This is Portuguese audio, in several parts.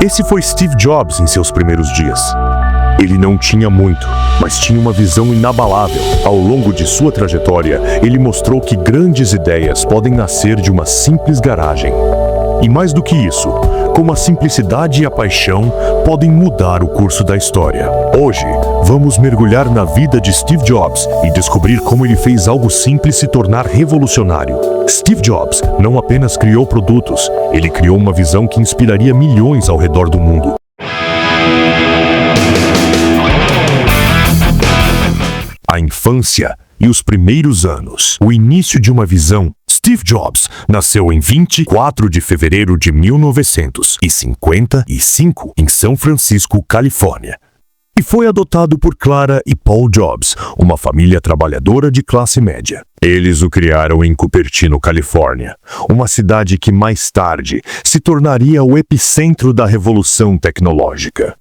Esse foi Steve Jobs em seus primeiros dias. Ele não tinha muito, mas tinha uma visão inabalável. Ao longo de sua trajetória, ele mostrou que grandes ideias podem nascer de uma simples garagem. E mais do que isso, como a simplicidade e a paixão podem mudar o curso da história. Hoje, vamos mergulhar na vida de Steve Jobs e descobrir como ele fez algo simples se tornar revolucionário. Steve Jobs não apenas criou produtos, ele criou uma visão que inspiraria milhões ao redor do mundo. A infância e os primeiros anos. O início de uma visão. Steve Jobs nasceu em 24 de fevereiro de 1955 em São Francisco, Califórnia. E foi adotado por Clara e Paul Jobs, uma família trabalhadora de classe média. Eles o criaram em Cupertino, Califórnia, uma cidade que mais tarde se tornaria o epicentro da revolução tecnológica.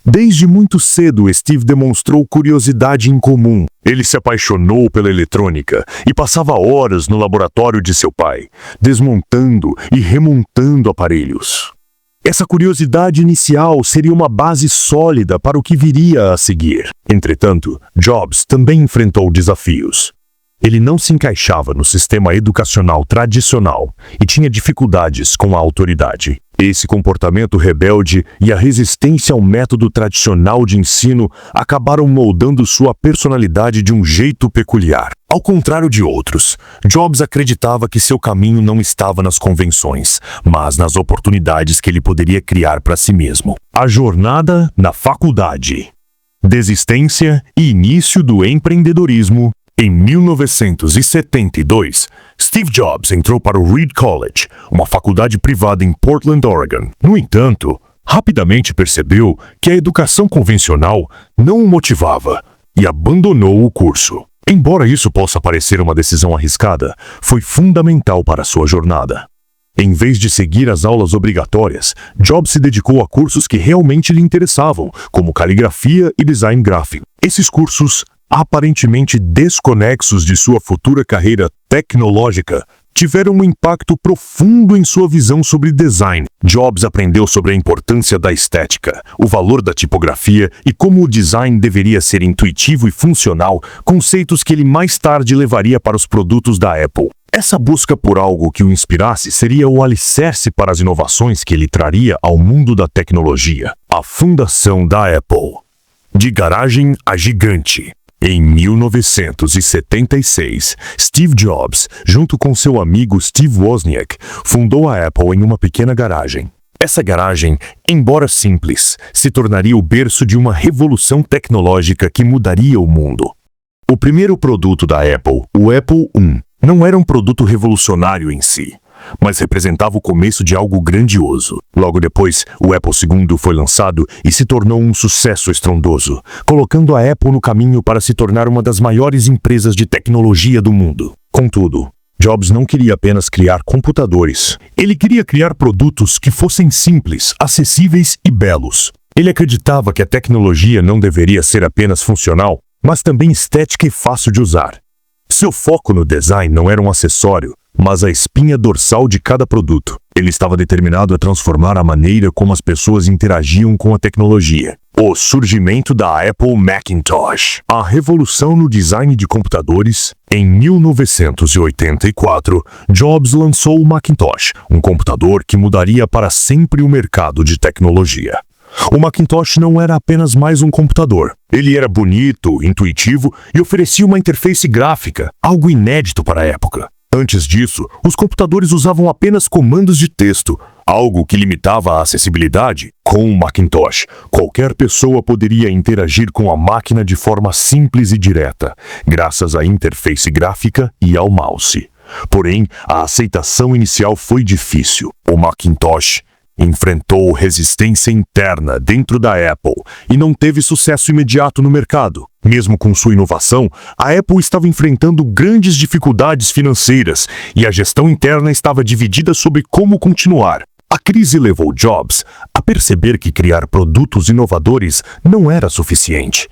Desde muito cedo, Steve demonstrou curiosidade incomum. Ele se apaixonou pela eletrônica e passava horas no laboratório de seu pai, desmontando e remontando aparelhos. Essa curiosidade inicial seria uma base sólida para o que viria a seguir. Entretanto, Jobs também enfrentou desafios. Ele não se encaixava no sistema educacional tradicional e tinha dificuldades com a autoridade. Esse comportamento rebelde e a resistência ao método tradicional de ensino acabaram moldando sua personalidade de um jeito peculiar. Ao contrário de outros, Jobs acreditava que seu caminho não estava nas convenções, mas nas oportunidades que ele poderia criar para si mesmo. A jornada na faculdade. Desistência e início do empreendedorismo. Em 1972, Steve Jobs entrou para o Reed College, uma faculdade privada em Portland, Oregon. No entanto, rapidamente percebeu que a educação convencional não o motivava e abandonou o curso. Embora isso possa parecer uma decisão arriscada, foi fundamental para sua jornada. Em vez de seguir as aulas obrigatórias, Jobs se dedicou a cursos que realmente lhe interessavam, como caligrafia e design gráfico. Esses cursos, aparentemente desconexos de sua futura carreira tecnológica, tiveram um impacto profundo em sua visão sobre design. Jobs aprendeu sobre a importância da estética, o valor da tipografia e como o design deveria ser intuitivo e funcional, conceitos que ele mais tarde levaria para os produtos da Apple. Essa busca por algo que o inspirasse seria o alicerce para as inovações que ele traria ao mundo da tecnologia. A fundação da Apple. De garagem a gigante. Em 1976, Steve Jobs, junto com seu amigo Steve Wozniak, fundou a Apple em uma pequena garagem. Essa garagem, embora simples, se tornaria o berço de uma revolução tecnológica que mudaria o mundo. O primeiro produto da Apple, o Apple I, não era um produto revolucionário em si, mas representava o começo de algo grandioso. Logo depois, o Apple II foi lançado e se tornou um sucesso estrondoso, colocando a Apple no caminho para se tornar uma das maiores empresas de tecnologia do mundo. Contudo, Jobs não queria apenas criar computadores. Ele queria criar produtos que fossem simples, acessíveis e belos. Ele acreditava que a tecnologia não deveria ser apenas funcional, mas também estética e fácil de usar. Seu foco no design não era um acessório, mas a espinha dorsal de cada produto. Ele estava determinado a transformar a maneira como as pessoas interagiam com a tecnologia. O surgimento da Apple Macintosh. A revolução no design de computadores. Em 1984, Jobs lançou o Macintosh, um computador que mudaria para sempre o mercado de tecnologia. O Macintosh não era apenas mais um computador. Ele era bonito, intuitivo e oferecia uma interface gráfica, algo inédito para a época. Antes disso, os computadores usavam apenas comandos de texto, algo que limitava a acessibilidade. Com o Macintosh, qualquer pessoa poderia interagir com a máquina de forma simples e direta, graças à interface gráfica e ao mouse. Porém, a aceitação inicial foi difícil. O Macintosh enfrentou resistência interna dentro da Apple e não teve sucesso imediato no mercado. Mesmo com sua inovação, a Apple estava enfrentando grandes dificuldades financeiras e a gestão interna estava dividida sobre como continuar. A crise levou Jobs a perceber que criar produtos inovadores não era suficiente.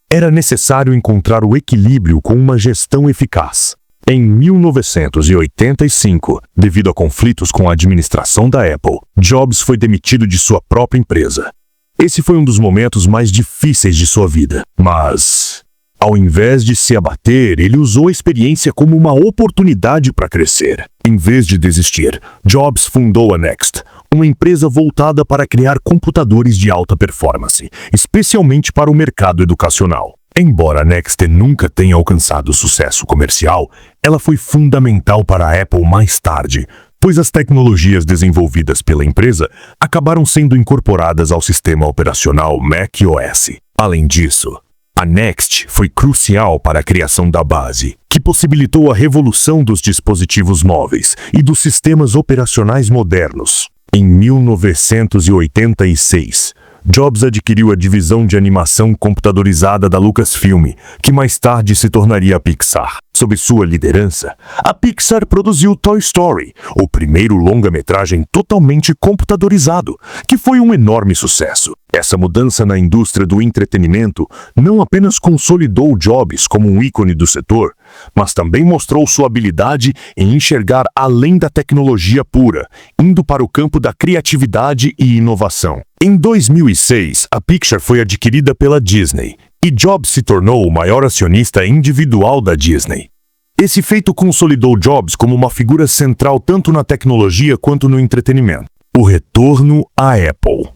Era necessário encontrar o equilíbrio com uma gestão eficaz. Em 1985, devido a conflitos com a administração da Apple, Jobs foi demitido de sua própria empresa. Esse foi um dos momentos mais difíceis de sua vida, mas, ao invés de se abater, ele usou a experiência como uma oportunidade para crescer. Em vez de desistir, Jobs fundou a Next, uma empresa voltada para criar computadores de alta performance, especialmente para o mercado educacional. Embora a Next nunca tenha alcançado sucesso comercial, ela foi fundamental para a Apple mais tarde, pois as tecnologias desenvolvidas pela empresa acabaram sendo incorporadas ao sistema operacional macOS. Além disso, a Next foi crucial para a criação da base, que possibilitou a revolução dos dispositivos móveis e dos sistemas operacionais modernos. Em 1986, Jobs adquiriu a divisão de animação computadorizada da Lucasfilm, que mais tarde se tornaria a Pixar. Sob sua liderança, a Pixar produziu Toy Story, o primeiro longa-metragem totalmente computadorizado, que foi um enorme sucesso. Essa mudança na indústria do entretenimento não apenas consolidou Jobs como um ícone do setor, mas também mostrou sua habilidade em enxergar além da tecnologia pura, indo para o campo da criatividade e inovação. Em 2006, a Pixar foi adquirida pela Disney, e Jobs se tornou o maior acionista individual da Disney. Esse feito consolidou Jobs como uma figura central tanto na tecnologia quanto no entretenimento. O retorno à Apple.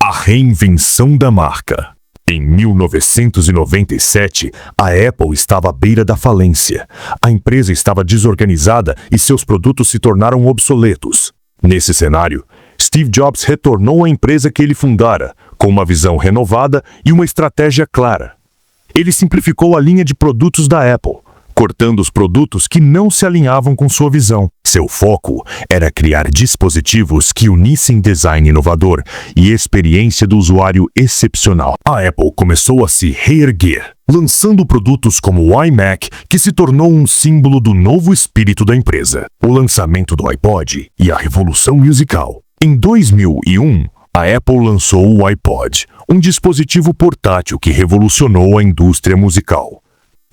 A reinvenção da marca. Em 1997, a Apple estava à beira da falência. A empresa estava desorganizada e seus produtos se tornaram obsoletos. Nesse cenário, Steve Jobs retornou à empresa que ele fundara, com uma visão renovada e uma estratégia clara. Ele simplificou a linha de produtos da Apple, cortando os produtos que não se alinhavam com sua visão. Seu foco era criar dispositivos que unissem design inovador e experiência do usuário excepcional. A Apple começou a se reerguer, lançando produtos como o iMac, que se tornou um símbolo do novo espírito da empresa, o lançamento do iPod e a revolução musical. Em 2001, a Apple lançou o iPod, um dispositivo portátil que revolucionou a indústria musical.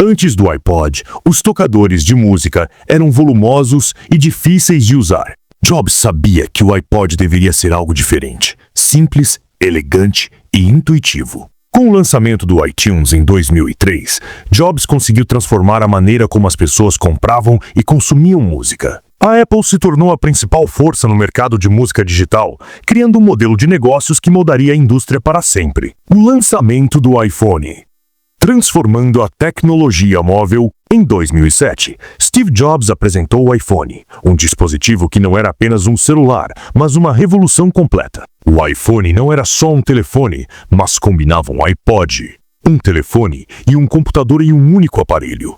Antes do iPod, os tocadores de música eram volumosos e difíceis de usar. Jobs sabia que o iPod deveria ser algo diferente, simples, elegante e intuitivo. Com o lançamento do iTunes em 2003, Jobs conseguiu transformar a maneira como as pessoas compravam e consumiam música. A Apple se tornou a principal força no mercado de música digital, criando um modelo de negócios que moldaria a indústria para sempre. O lançamento do iPhone. Transformando a tecnologia móvel, em 2007, Steve Jobs apresentou o iPhone, um dispositivo que não era apenas um celular, mas uma revolução completa. O iPhone não era só um telefone, mas combinava um iPod, um telefone e um computador em um único aparelho,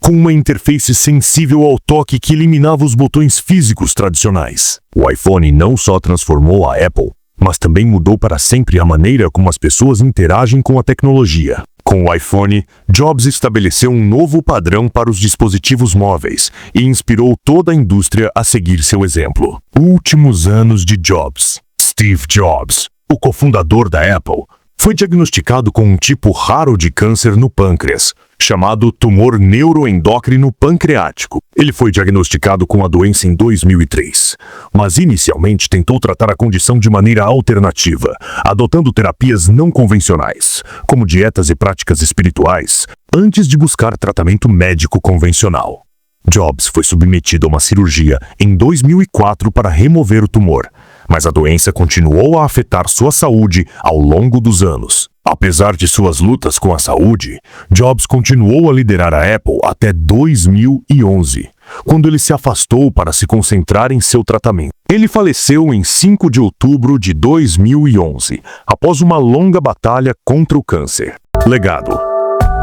com uma interface sensível ao toque que eliminava os botões físicos tradicionais. O iPhone não só transformou a Apple, mas também mudou para sempre a maneira como as pessoas interagem com a tecnologia. Com o iPhone, Jobs estabeleceu um novo padrão para os dispositivos móveis e inspirou toda a indústria a seguir seu exemplo. Últimos anos de Jobs. Steve Jobs, o cofundador da Apple, foi diagnosticado com um tipo raro de câncer no pâncreas, chamado tumor neuroendócrino pancreático. Ele foi diagnosticado com a doença em 2003, mas inicialmente tentou tratar a condição de maneira alternativa, adotando terapias não convencionais, como dietas e práticas espirituais, antes de buscar tratamento médico convencional. Jobs foi submetido a uma cirurgia em 2004 para remover o tumor, mas a doença continuou a afetar sua saúde ao longo dos anos. Apesar de suas lutas com a saúde, Jobs continuou a liderar a Apple até 2011, quando ele se afastou para se concentrar em seu tratamento. Ele faleceu em 5 de outubro de 2011, após uma longa batalha contra o câncer. Legado.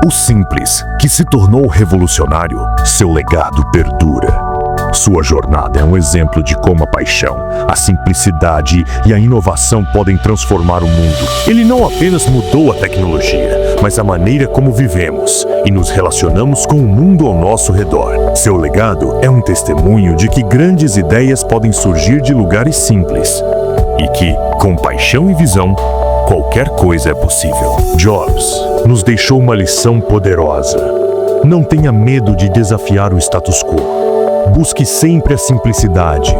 O simples, que se tornou revolucionário, seu legado perdura. Sua jornada é um exemplo de como a paixão, a simplicidade e a inovação podem transformar o mundo. Ele não apenas mudou a tecnologia, mas a maneira como vivemos e nos relacionamos com o mundo ao nosso redor. Seu legado é um testemunho de que grandes ideias podem surgir de lugares simples e que, com paixão e visão, qualquer coisa é possível. Jobs nos deixou uma lição poderosa. Não tenha medo de desafiar o status quo. Busque sempre a simplicidade.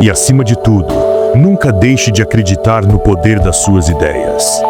E, acima de tudo, nunca deixe de acreditar no poder das suas ideias.